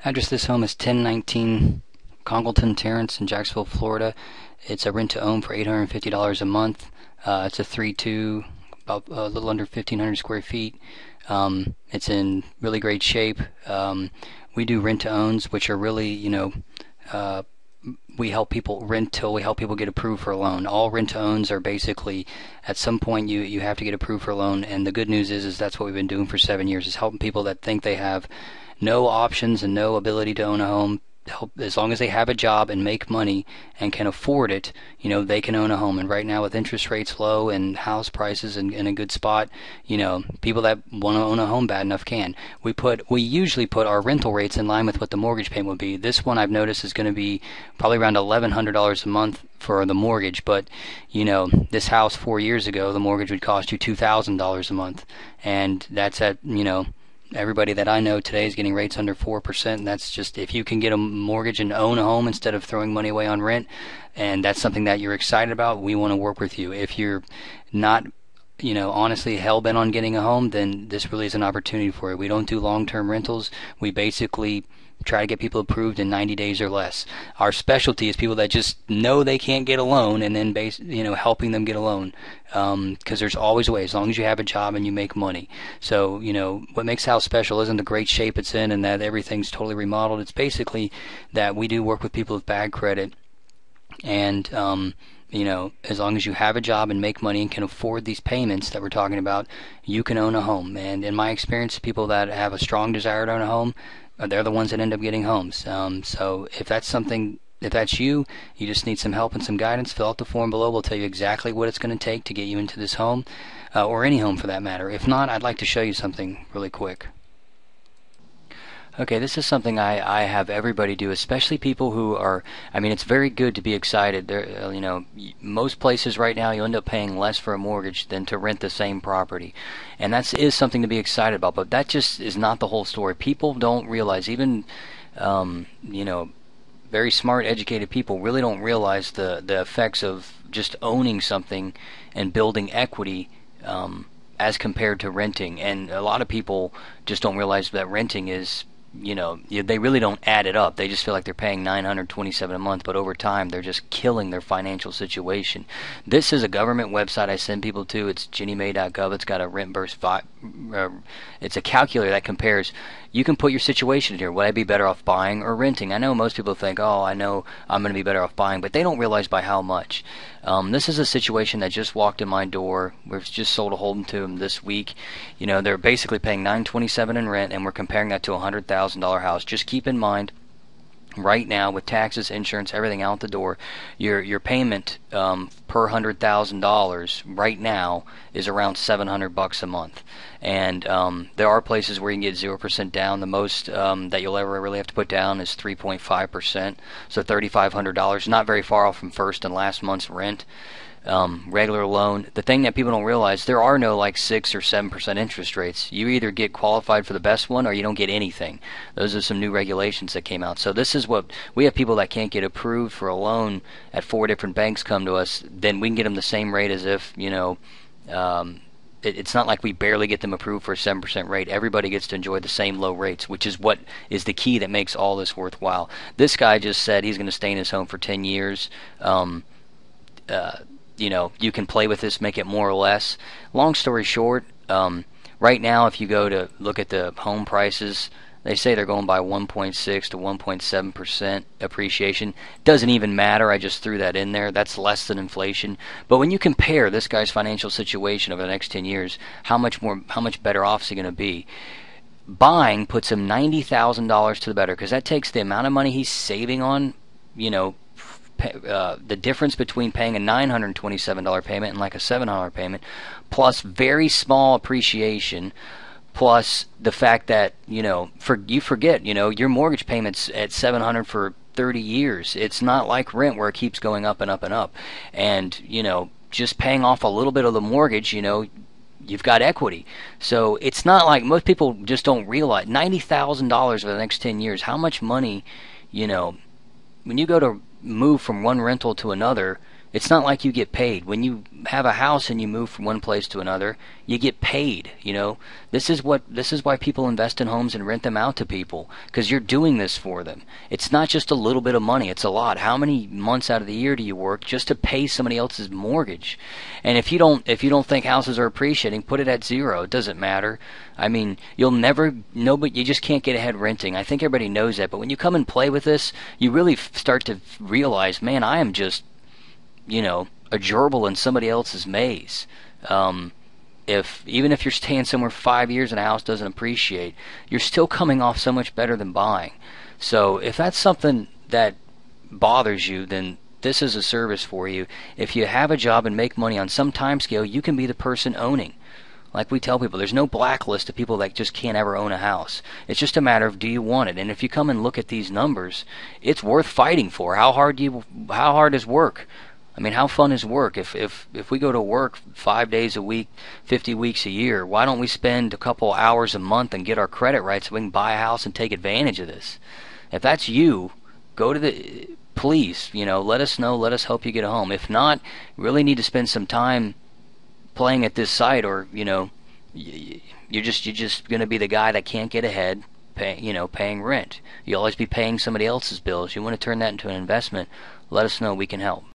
Address of this home is 1019 Congleton Terrace in Jacksonville, Florida. It's a rent-to-own for $850 a month. It's a 3-2, about a little under 1,500 square feet. It's in really great shape. We do rent-to-owns, which are really, we help people rent till we help people get approved for a loan. All rent-to-owns are basically, at some point you have to get approved for a loan, and the good news is that's what we've been doing for 7 years, is helping people that think they have no options and no ability to own a home. As long as they have a job and make money and can afford it, they can own a home. And right now, with interest rates low and house prices in a good spot, people that want to own a home bad enough can. We usually put our rental rates in line with what the mortgage payment would be. This one I've noticed is going to be probably around $1,100 a month for the mortgage. But this house 4 years ago, the mortgage would cost you $2,000 a month, and that's at everybody that I know today is getting rates under 4%, and that's just if you can get a mortgage and own a home instead of throwing money away on rent, and that's something that you're excited about, we want to work with you. If you're not honestly hell-bent on getting a home, then this really is an opportunity for you. We don't do long-term rentals. We basically try to get people approved in 90 days or less. Our specialty is people that just know they can't get a loan, and then helping them get a loan, because there's always a way, as long as you have a job and you make money. So what makes the house special isn't the great shape it's in and that everything's totally remodeled. It's basically that we do work with people with bad credit, and as long as you have a job and make money and can afford these payments that we're talking about, you can own a home. And in my experience, people that have a strong desire to own a home, they're the ones that end up getting homes. So if that's you just need some help and some guidance, fill out the form below. We'll tell you exactly what it's going to take to get you into this home, or any home for that matter. If not, I'd like to show you something really quick. Okay, this is something I have everybody do, especially people who are, it's very good to be excited. Most places right now you end up paying less for a mortgage than to rent the same property. And that is something to be excited about, but that just is not the whole story. People don't realize, even, very smart, educated people really don't realize the effects of just owning something and building equity, as compared to renting. And a lot of people just don't realize that renting is, they really don't add it up. They just feel like they're paying $927 a month, but over time they're just killing their financial situation. This is a government website I send people to. It's ginniemay.gov. It's got a rent-burst it's a calculator that compares. You can put your situation in here. Would I be better off buying or renting? I know most people think, oh, I know I'm going to be better off buying, but they don't realize by how much. This is a situation that just walked in my door. We've just sold a home to them this week. They're basically paying $927 in rent, and we're comparing that to a $100,000 house. Just keep in mind, right now, with taxes, insurance, everything out the door, your payment per $100,000 right now is around $700 a month. And there are places where you can get 0% down. The most that you'll ever really have to put down is 3.5%, so $3,500. Not very far off from first and last month's rent. Regular loan. The thing that people don't realize, there are no like 6 or 7% interest rates. You either get qualified for the best one or you don't get anything. Those are some new regulations that came out. So this is what we have: people that can't get approved for a loan at 4 different banks come to us. Then we can get them the same rate as if it's not like we barely get them approved for a 7% rate. Everybody gets to enjoy the same low rates, which is what is the key that makes all this worthwhile. This guy just said he's going to stay in his home for 10 years. You can play with this, make it more or less. Long story short, right now if you go to look at the home prices, they say they're going by 1.6 to 1.7% appreciation. Doesn't even matter. I just threw that in there. That's less than inflation. But when you compare this guy's financial situation over the next 10 years, how much better off is he going to be? Buying puts him $90,000 to the better, because that takes the amount of money he's saving on, the difference between paying a $927 payment and like a $700 payment, plus very small appreciation, plus the fact that you forget your mortgage payment's at $700 for 30 years. It's not like rent where it keeps going up and up and up. And just paying off a little bit of the mortgage, you've got equity. So it's not like, most people just don't realize $90,000 over the next 10 years. How much money, when you go to move from one rental to another, It's not like you get paid. When you have a house and you move from one place to another, you get paid. This is why people invest in homes and rent them out to people, because you're doing this for them. It's not just a little bit of money, it's a lot. How many months out of the year do you work just to pay somebody else's mortgage? And if you don't think houses are appreciating, put it at zero. It doesn't matter. I mean, you'll never know, but you just can't get ahead renting. I think everybody knows that, but when you come and play with this, you really start to realize, man, I am just a gerbil in somebody else's maze. Even if you're staying somewhere 5 years and a house doesn't appreciate, you're still coming off so much better than buying. So if that's something that bothers you, then this is a service for you. If you have a job and make money on some time scale, you can be the person owning. Like we tell people, there's no blacklist of people that just can't ever own a house. It's just a matter of, do you want it? And if you come and look at these numbers, it's worth fighting for. How hard is work? I mean, how fun is work? If we go to work 5 days a week, 50 weeks a year, why don't we spend a couple hours a month and get our credit right so we can buy a house and take advantage of this? If that's you, please, let us know. Let us help you get a home. If not, you really need to spend some time playing at this site, or you're just going to be the guy that can't get ahead, paying rent. You'll always be paying somebody else's bills. You want to turn that into an investment. Let us know. We can help.